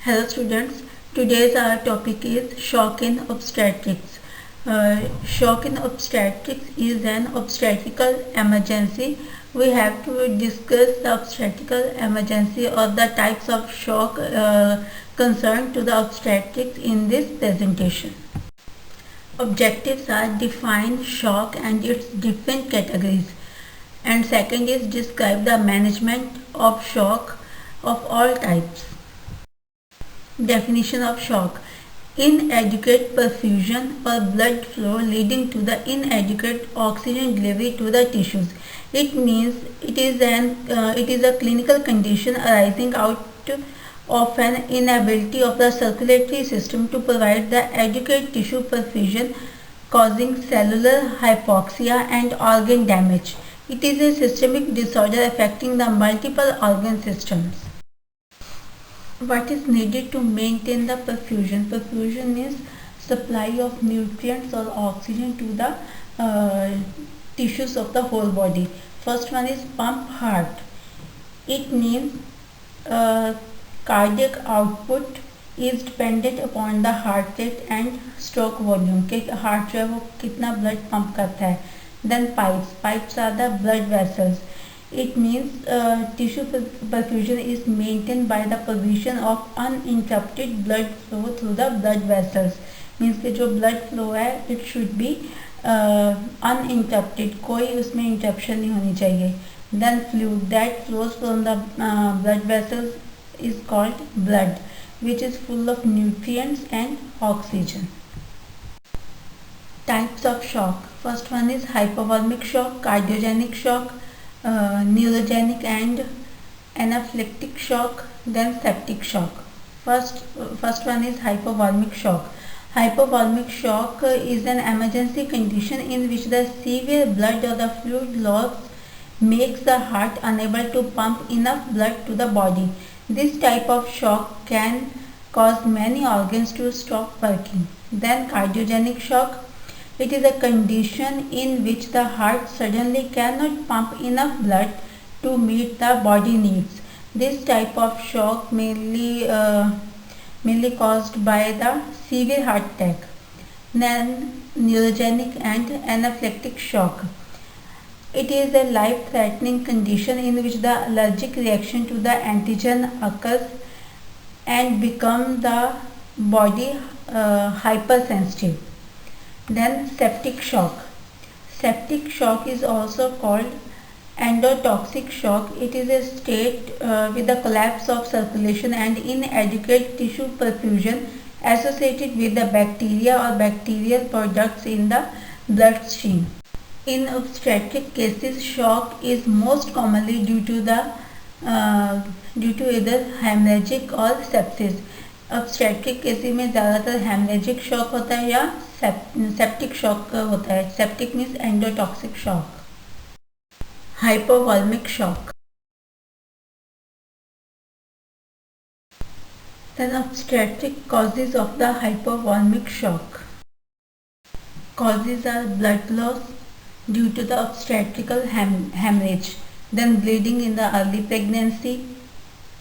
Hello students, today's our topic is shock in obstetrics. Shock in obstetrics is an obstetrical emergency. We have to discuss the obstetrical emergency or the types of shock concerned to the obstetrics in this presentation. Objectives are define shock and its different categories, and second is describe the management of shock of all types. Definition of shock: inadequate perfusion or blood flow leading to the inadequate oxygen delivery to the tissues. It means it is a clinical condition arising out of an inability of the circulatory system to provide the adequate tissue perfusion, causing cellular hypoxia and organ damage. It is a systemic disorder affecting the multiple organ systems. What is needed to maintain the perfusion? Perfusion is supply of nutrients or oxygen to the tissues of the whole body. First one is pump heart. It means cardiac output is dependent upon the heart rate and stroke volume कि heart जो है वो कितना blood pump करता है. Then pipes are the blood vessels. It means tissue perfusion is maintained by the provision of uninterrupted blood flow through the blood vessels. Means कि जो blood flow है it should be uninterrupted, कोई उसमें interruption नहीं होनी चाहिए. Then fluid that flows from the blood vessels is called blood, which is full of nutrients and oxygen. Types of shock. First one is hypovolemic shock, cardiogenic shock, neurogenic and anaphylactic shock, then septic shock. First one is hypovolemic shock. Hypovolemic shock is an emergency condition in which the severe blood or the fluid loss makes the heart unable to pump enough blood to the body. This type of shock can cause many organs to stop working. Then cardiogenic shock. It is a condition in which the heart suddenly cannot pump enough blood to meet the body needs. This type of shock mainly caused by the severe heart attack. Then neurogenic and anaphylactic shock. It is a life-threatening condition in which the allergic reaction to the antigen occurs and become the body hypersensitive. Then septic shock. Septic shock is also called endotoxic shock. It is a state with the collapse of circulation and inadequate tissue perfusion associated with the bacteria or bacterial products in the bloodstream. In obstetric cases, shock is most commonly due to either hemorrhagic or sepsis. obstetric cases में ज़्यादातर haemorrhagic shock होता है या septic shock होता है. Septic means endotoxic shock. Hypovolemic shock. Then obstetric causes of the hypovolemic shock. Causes are blood loss due to the obstetrical hemorrhage, then bleeding in the early pregnancy,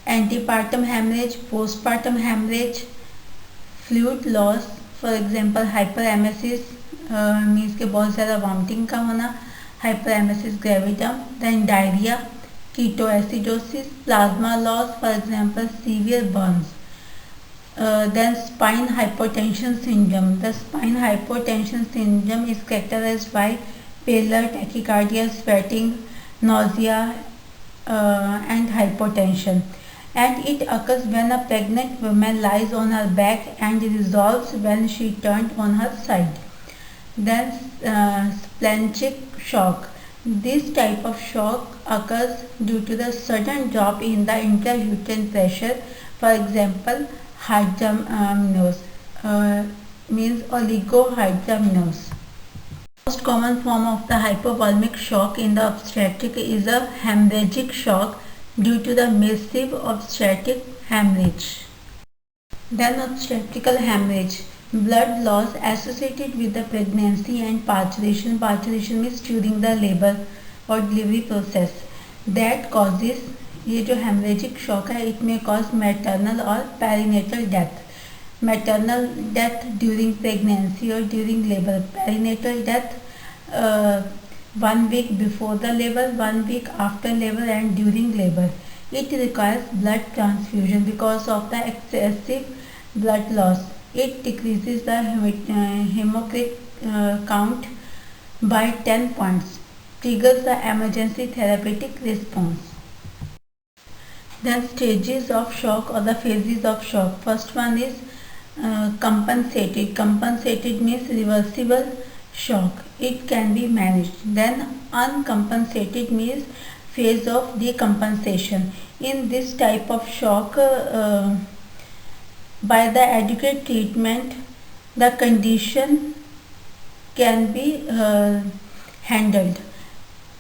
antepartum hemorrhage, postpartum hemorrhage, fluid loss, for example hyperemesis means के बहुत ज़्यादा vomiting का होना, hyperemesis gravidum, then diarrhea, ketoacidosis, plasma loss, for example severe burns. Then spine hypotension syndrome. The spine hypotension syndrome is characterized by pallor, tachycardia, sweating, nausea, and hypotension. And it occurs when a pregnant woman lies on her back and resolves when she turned on her side. Then splanchnic shock. This type of shock occurs due to the sudden drop in the intrauterine pressure. For example, hydramnios means oligohydramnios. Most common form of the hypovolemic shock in the obstetric is a hemorrhagic shock due to the massive obstetric hemorrhage. Then obstetrical hemorrhage, blood loss associated with the pregnancy and parturition. Parturition means during the labor or delivery process. That causes ये जो haemorrhagic shock है it में cause maternal और perinatal death. Maternal death during pregnancy or during labor. Perinatal death 1 week before the labor, 1 week after labor and during labor. It requires blood transfusion because of the excessive blood loss. It decreases the hemocritic count by 10 points. Triggers the emergency therapeutic response. Then stages of shock or the phases of shock. First one is compensated. Compensated means reversible shock. It can be managed. Then uncompensated means phase of decompensation. In this type of shock, by the adequate treatment, the condition can be handled.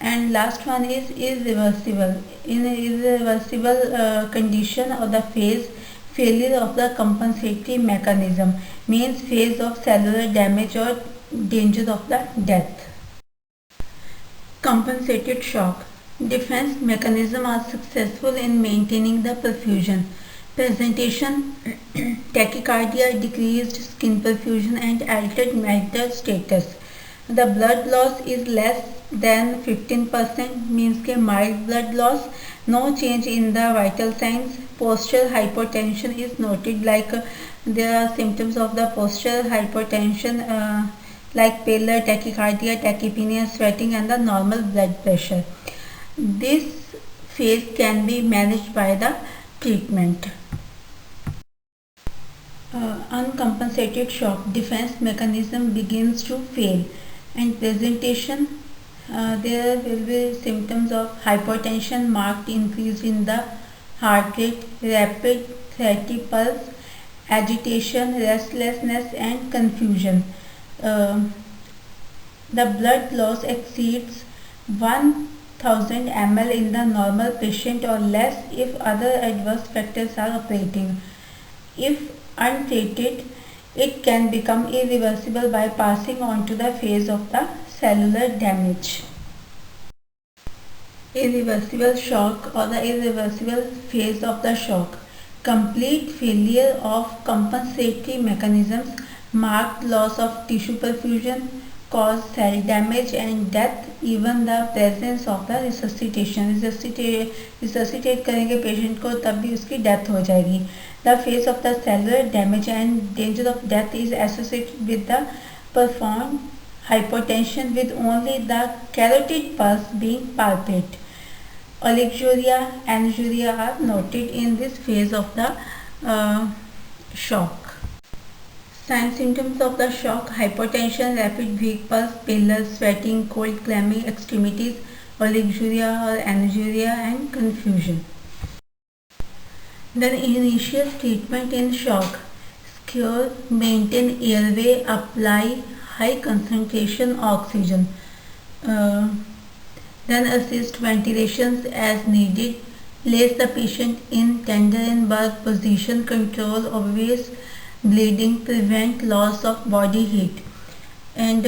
And last one is irreversible. In irreversible condition or the phase, failure of the compensatory mechanism means phase of cellular damage or danger of the death. Compensated shock. Defense mechanism are successful in maintaining the perfusion. Presentation tachycardia, decreased skin perfusion and altered mental status. The blood loss is less than 15% means के mild blood loss. No change in the vital signs. Postural hypotension is noted, like there are symptoms of the postural hypotension like pallor, tachycardia, tachypnea, sweating and the normal blood pressure. This phase can be managed by the treatment. Uncompensated shock. Defense mechanism begins to fail and presentation there will be symptoms of hypertension, marked increase in the heart rate, rapid threaty pulse, agitation, restlessness and confusion. The blood loss exceeds 1000 ml in the normal patient or less if other adverse factors are operating. If untreated, it can become irreversible by passing on to the phase of the cellular damage. Irreversible shock or the irreversible phase of the shock. Complete failure of compensatory mechanisms, marked loss of tissue perfusion, cause cell damage and death. Even the presence of the resuscitation. Resuscitate करेंगे patient को तब भी उसकी death हो जाएगी. The phase of the cellular damage and danger of death is associated with the profound hypotension with only the carotid pulse being palpate. Oliguria, anuria are noted in this phase of the shock. Signs symptoms of the shock: hypotension, rapid weak pulse, pallor, sweating, cold, clammy extremities, oliguria or anuria and confusion. Then initial treatment in shock: secure, maintain airway, apply high concentration oxygen. Then assist ventilations as needed. Place the patient in tender and birth position. Control obvious bleeding. Prevent loss of body heat. And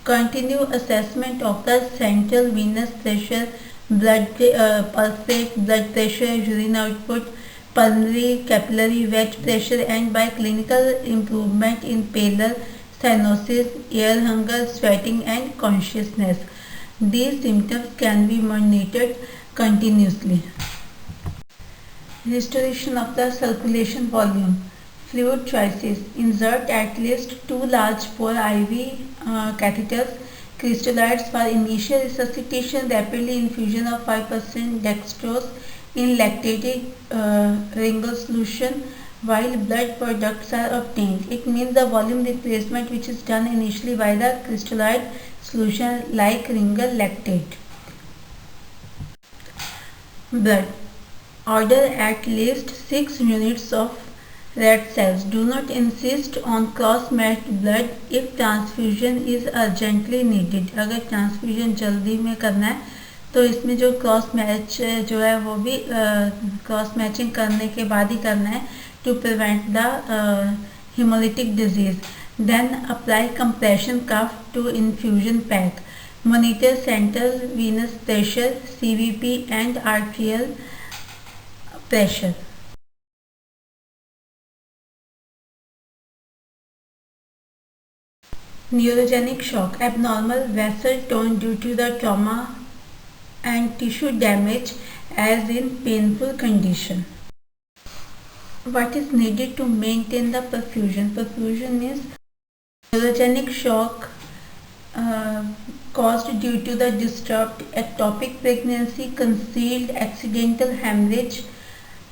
continue assessment of the central venous pressure, pulse rate, blood pressure, urine output, pulmonary capillary wedge pressure, and by clinical improvement in pallor, cyanosis, air hunger, sweating and consciousness. These symptoms can be monitored continuously. Restoration of the circulation volume. Fluid choices: insert at least 2 large bore IV catheters, crystalloids for initial resuscitation, rapidly infusion of 5% dextrose in lactated Ringer's solution while blood products are obtained. It means the volume replacement which is done initially by the crystalloid solution like Ringer lactate. Blood. Order at least 6 units of red cells. Do not insist on cross-matched blood if transfusion is urgently needed. अगर transfusion जल्दी में करना है तो इसमें जो cross match जो है वो भी क्रॉस मैचिंग करने के बाद ही करना है to prevent the hemolytic disease. Then apply compression cuff to infusion pack. monitor central venous pressure CVP and arterial pressure. Neurogenic shock, abnormal vessel tone due to the trauma and tissue damage as in painful condition. What is needed to maintain the perfusion? Perfusion is neurogenic shock caused due to the disturbed ectopic pregnancy, concealed accidental hemorrhage,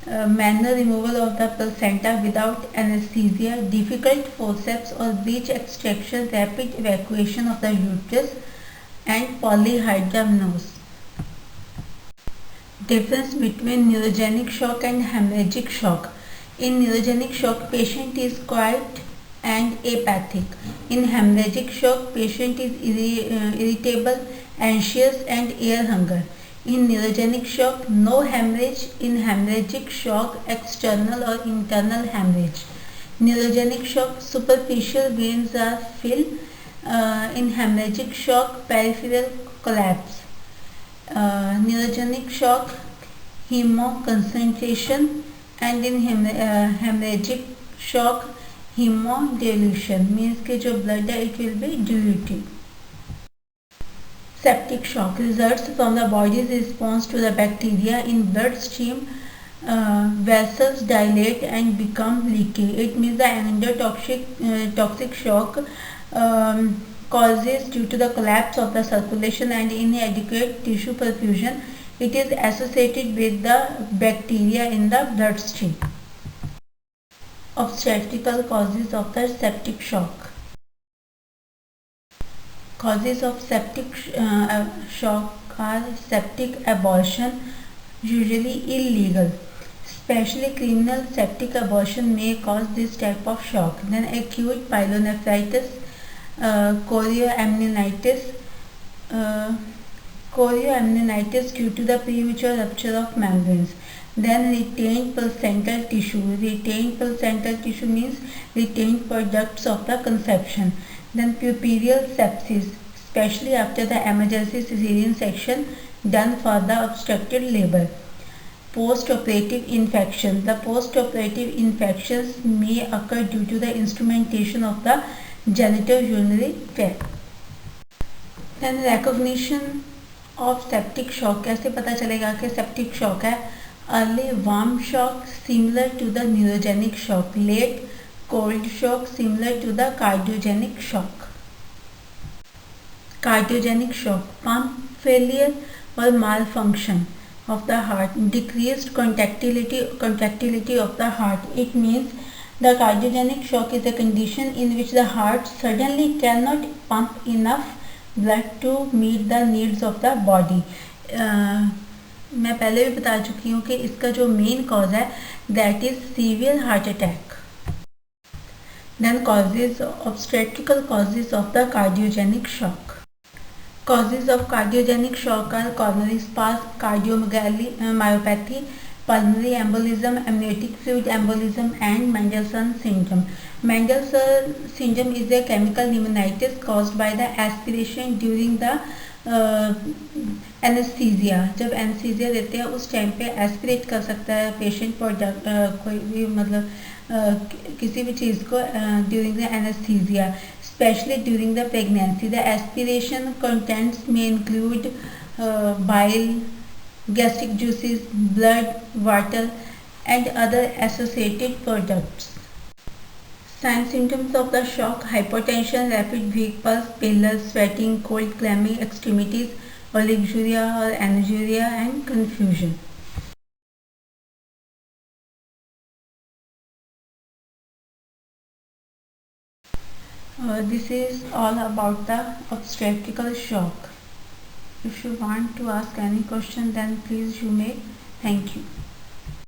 manual removal of the placenta without anesthesia, difficult forceps or breech extraction, rapid evacuation of the uterus, and polyhydramnios. Difference between neurogenic shock and hemorrhagic shock. In neurogenic shock, patient is quiet and apathic. In hemorrhagic shock, patient is irritable, anxious, and air hunger. In neurogenic shock, no hemorrhage. In hemorrhagic shock, external or internal hemorrhage. Neurogenic shock, superficial veins are filled. In hemorrhagic shock, peripheral collapse. Neurogenic shock, hemoconcentration, and in hemorrhagic shock, hemodilution, means कि जो blood है it will be diluted. Septic shock results from the body's response to the bacteria in bloodstream. Vessels dilate and become leaky. It means the endotoxic shock causes due to the collapse of the circulation and inadequate tissue perfusion. It is associated with the bacteria in the bloodstream. Obstetrical causes of the septic shock. Causes of septic shock are septic abortion, usually illegal. Especially criminal septic abortion may cause this type of shock. Then acute pyelonephritis, chorioamnionitis due to the premature rupture of membranes. Then retained placental tissue. Retained placental tissue means retained products of the conception. Then puerperal sepsis, especially after the emergency cesarean section done for the obstructed labor. Post-operative infection. The post-operative infections may occur due to the instrumentation of the genitourinary tract. Then recognition of septic shock. कैसे पता चलेगा कि septic shock है? Early warm shock similar to the neurogenic shock. Late cold shock similar to the cardiogenic shock. Cardiogenic shock, pump failure or malfunction of the heart, decreased contractility of the heart. It means the cardiogenic shock is a condition in which the heart suddenly cannot pump enough blood to meet the needs of the body. मैं पहले भी बता चुकी हूँ कि इसका जो main cause है that is severe heart attack. Then causes, obstetrical causes of the cardiogenic shock. Causes of cardiogenic shock are coronary spasm, cardiomyopathy, pulmonary embolism, amniotic fluid embolism, and Mendelssohn syndrome. Mendelssohn syndrome is a chemical pneumonitis caused by the aspiration during the anaesthesia. जब anaesthesia देते हैं उस time पे aspirate कर सकता है patient product कोई भी मतलब किसी भी चीज़ को during the anaesthesia, specially during the pregnancy. The aspiration contents में include bile, gastric juices, blood, water, and other associated products. Signs symptoms of the shock: hypotension, rapid weak pulse, pallor, sweating, cold, clammy extremities, oliguria or anuria, and confusion. This is all about the obstetrical shock. If you want to ask any question, then please you may. Thank you.